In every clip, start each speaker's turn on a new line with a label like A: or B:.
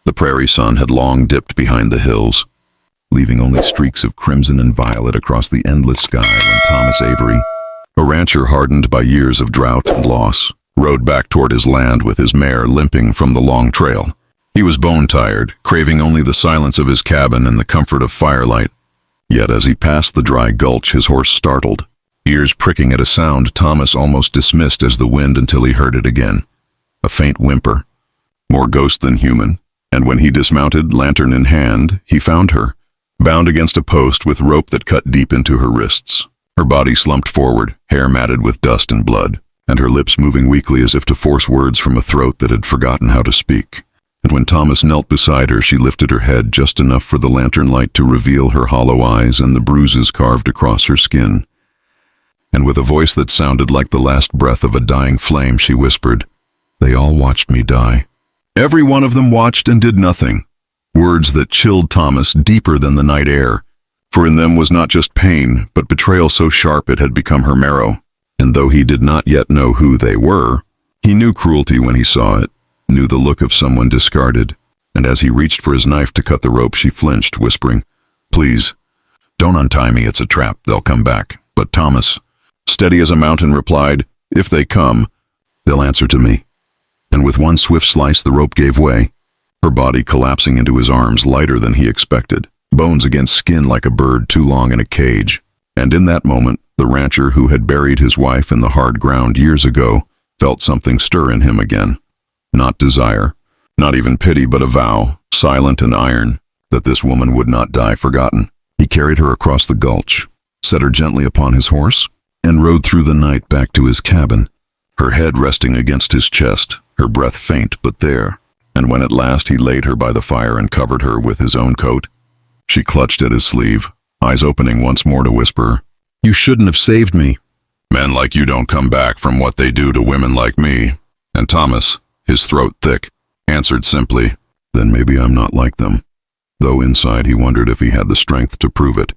A: The prairie sun had long dipped behind the hills, leaving only streaks of crimson and violet across the endless sky when Thomas Avery, a rancher hardened by years of drought and loss, rode back toward his land with his mare limping from the long trail. He was bone-tired, craving only the silence of his cabin and the comfort of firelight. Yet as he passed the dry gulch, his horse startled. Ears pricking at a sound Thomas almost dismissed as the wind until he heard it again. A faint whimper, more ghost than human, and when he dismounted, lantern in hand, he found her, bound against a post with rope that cut deep into her wrists. Her body slumped forward, hair matted with dust and blood, and her lips moving weakly as if to force words from a throat that had forgotten how to speak. And when Thomas knelt beside her, she lifted her head just enough for the lantern light to reveal her hollow eyes and the bruises carved across her skin. And with a voice that sounded like the last breath of a dying flame, she whispered, "They all watched me die. Every one of them watched and did nothing." Words that chilled Thomas deeper than the night air, for in them was not just pain, but betrayal so sharp it had become her marrow. And though he did not yet know who they were, he knew cruelty when he saw it, knew the look of someone discarded, and as he reached for his knife to cut the rope, she flinched, whispering, "Please, don't untie me, it's a trap, they'll come back." But Thomas, steady as a mountain, replied, "If they come, they'll answer to me." And with one swift slice, the rope gave way, her body collapsing into his arms, lighter than he expected, bones against skin like a bird too long in a cage. And in that moment, the rancher who had buried his wife in the hard ground years ago felt something stir in him again. Not desire, not even pity, but a vow, silent and iron, that this woman would not die forgotten. He carried her across the gulch, set her gently upon his horse, and rode through the night back to his cabin, her head resting against his chest, her breath faint but there. And when at last he laid her by the fire and covered her with his own coat, she clutched at his sleeve, eyes opening once more to whisper, "You shouldn't have saved me." "Men like you don't come back from what they do to women like me." And Thomas, his throat thick, answered simply, "Then maybe I'm not like them," though inside he wondered if he had the strength to prove it.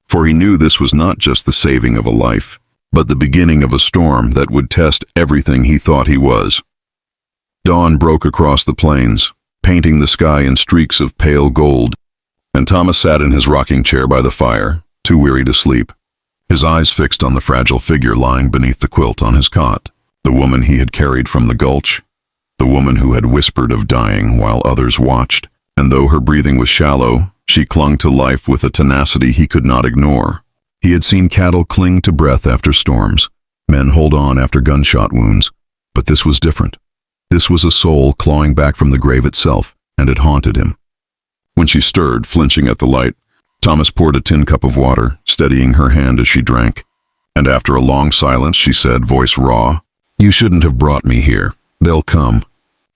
A: For he knew this was not just the saving of a life, but the beginning of a storm that would test everything he thought he was. Dawn broke across the plains, painting the sky in streaks of pale gold, and Thomas sat in his rocking chair by the fire, too weary to sleep, his eyes fixed on the fragile figure lying beneath the quilt on his cot, the woman he had carried from the gulch, the woman who had whispered of dying while others watched. And though her breathing was shallow, she clung to life with a tenacity he could not ignore. He had seen cattle cling to breath after storms, men hold on after gunshot wounds, but this was different. This was a soul clawing back from the grave itself, and it haunted him. When she stirred, flinching at the light, Thomas poured a tin cup of water, steadying her hand as she drank. And after a long silence, she said, voice raw, "You shouldn't have brought me here. They'll come.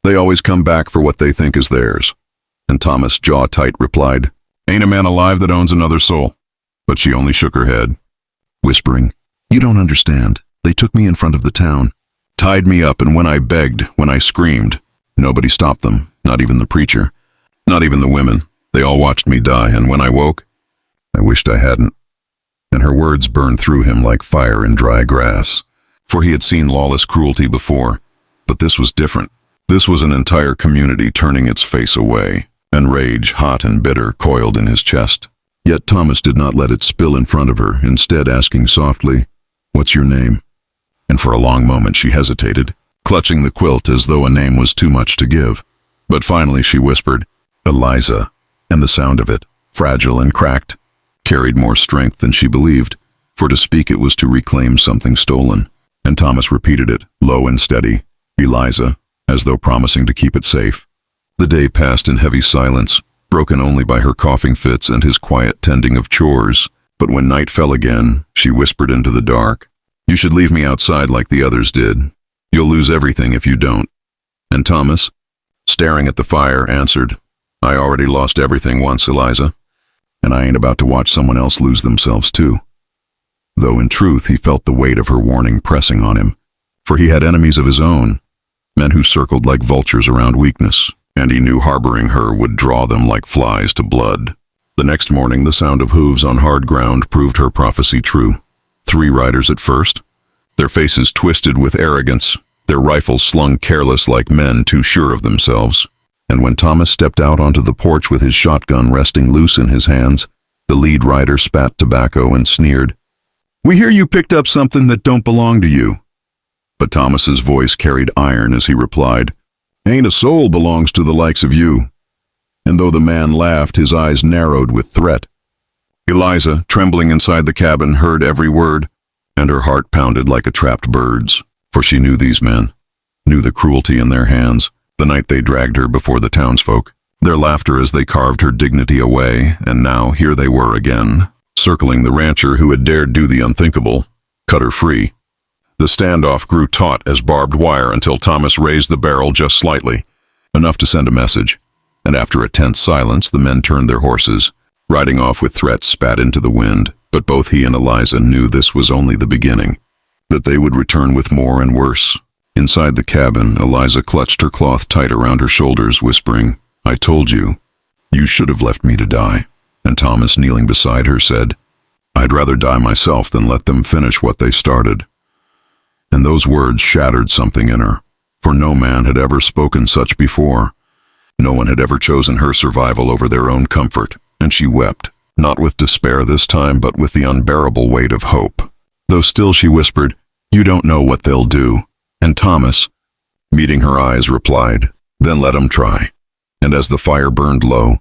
A: They always come back for what they think is theirs." And Thomas, jaw tight, replied, "Ain't a man alive that owns another soul." But she only shook her head, whispering, "You don't understand. They took me in front of the town, tied me up, and when I begged, when I screamed, nobody stopped them, not even the preacher, not even the women. They all watched me die, and when I woke, I wished I hadn't." And her words burned through him like fire in dry grass, for he had seen lawless cruelty before, but this was different. This was an entire community turning its face away, and rage, hot and bitter, coiled in his chest. Yet Thomas did not let it spill in front of her, instead asking softly, "What's your name?" And for a long moment she hesitated, clutching the quilt as though a name was too much to give. But finally she whispered, "Eliza," and the sound of it, fragile and cracked, carried more strength than she believed, for to speak it was to reclaim something stolen. And Thomas repeated it, low and steady, "Eliza," as though promising to keep it safe. The day passed in heavy silence, broken only by her coughing fits and his quiet tending of chores. But when night fell again, she whispered into the dark, "You should leave me outside like the others did. You'll lose everything if you don't." And Thomas, staring at the fire, answered, "I already lost everything once, Eliza, and I ain't about to watch someone else lose themselves too." Though in truth he felt the weight of her warning pressing on him, for he had enemies of his own, men who circled like vultures around weakness, and he knew harboring her would draw them like flies to blood. The next morning, the sound of hooves on hard ground proved her prophecy true. 3 riders at first, their faces twisted with arrogance, their rifles slung careless like men too sure of themselves. And when Thomas stepped out onto the porch with his shotgun resting loose in his hands, the lead rider spat tobacco and sneered, "We hear you picked up something that don't belong to you." But Thomas's voice carried iron as he replied, "Ain't a soul belongs to the likes of you." And though the man laughed, his eyes narrowed with threat. Eliza, trembling inside the cabin, heard every word, and her heart pounded like a trapped bird's, for she knew these men, knew the cruelty in their hands, the night they dragged her before the townsfolk, their laughter as they carved her dignity away, and now here they were again, circling the rancher who had dared do the unthinkable, cut her free. The standoff grew taut as barbed wire until Thomas raised the barrel just slightly, enough to send a message, and after a tense silence the men turned their horses, riding off with threats spat into the wind. But both he and Eliza knew this was only the beginning, that they would return with more and worse. Inside the cabin, Eliza clutched her cloth tight around her shoulders, whispering, "I told you. You should have left me to die." And Thomas, kneeling beside her, said, "I'd rather die myself than let them finish what they started." And those words shattered something in her, for no man had ever spoken such before. No one had ever chosen her survival over their own comfort, and she wept, not with despair this time, but with the unbearable weight of hope. Though still she whispered, "You don't know what they'll do." And Thomas, meeting her eyes, replied, "Then let 'em try." And as the fire burned low,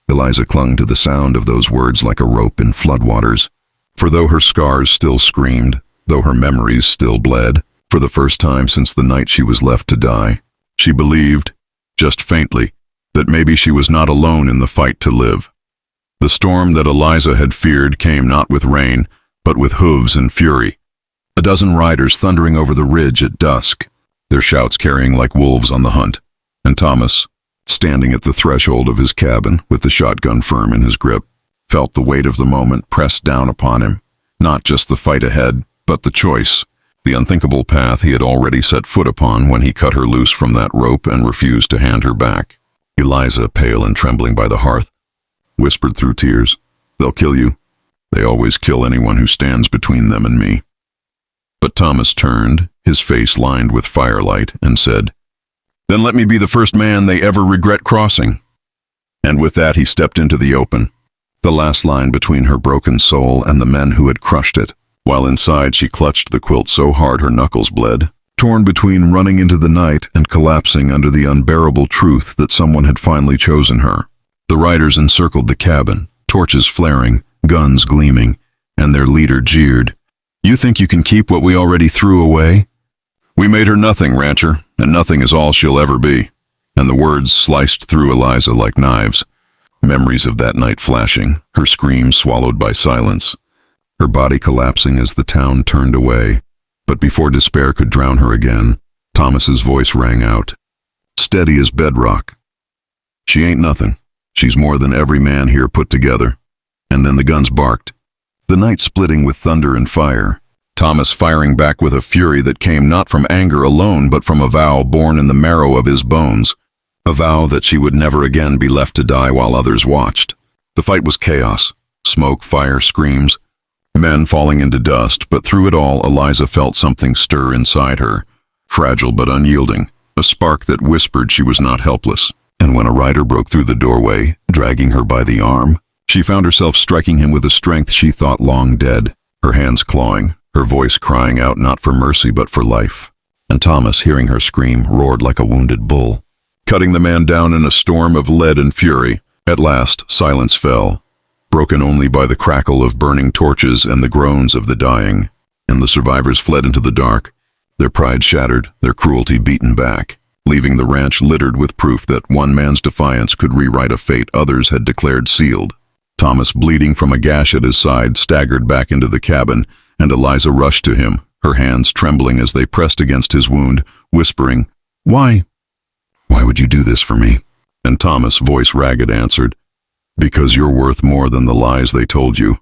A: Eliza clung to the sound of those words like a rope in floodwaters. For though her scars still screamed, though her memories still bled, for the first time since the night she was left to die, she believed, just faintly, that maybe she was not alone in the fight to live. The storm that Eliza had feared came not with rain, but with hooves and fury. A dozen riders thundering over the ridge at dusk, their shouts carrying like wolves on the hunt, and Thomas, standing at the threshold of his cabin with the shotgun firm in his grip, felt the weight of the moment pressed down upon him, not just the fight ahead, but the choice, the unthinkable path he had already set foot upon when he cut her loose from that rope and refused to hand her back. Eliza, pale and trembling by the hearth, whispered through tears, "They'll kill you. They always kill anyone who stands between them and me." But Thomas turned, his face lined with firelight, and said, "Then let me be the first man they ever regret crossing." And with that he stepped into the open, the last line between her broken soul and the men who had crushed it, while inside she clutched the quilt so hard her knuckles bled, torn between running into the night and collapsing under the unbearable truth that someone had finally chosen her. The riders encircled the cabin, torches flaring, guns gleaming, and their leader jeered, "You think you can keep what we already threw away? We made her nothing, rancher, and nothing is all she'll ever be." And the words sliced through Eliza like knives, memories of that night flashing, her screams swallowed by silence, her body collapsing as the town turned away. But before despair could drown her again, Thomas's voice rang out, steady as bedrock. "She ain't nothing. She's more than every man here put together." And then the guns barked, the night splitting with thunder and fire, Thomas firing back with a fury that came not from anger alone but from a vow born in the marrow of his bones, a vow that she would never again be left to die while others watched. The fight was chaos, smoke, fire, screams, men falling into dust, but through it all Eliza felt something stir inside her, fragile but unyielding, a spark that whispered she was not helpless. And when a rider broke through the doorway, dragging her by the arm, she found herself striking him with a strength she thought long dead, her hands clawing, her voice crying out not for mercy but for life. And Thomas, hearing her scream, roared like a wounded bull, cutting the man down in a storm of lead and fury. At last, silence fell, broken only by the crackle of burning torches and the groans of the dying, and the survivors fled into the dark, their pride shattered, their cruelty beaten back, leaving the ranch littered with proof that one man's defiance could rewrite a fate others had declared sealed. Thomas, bleeding from a gash at his side, staggered back into the cabin, and Eliza rushed to him, her hands trembling as they pressed against his wound, whispering, Why would you do this for me?" And Thomas, voice ragged, answered, "Because you're worth more than the lies they told you.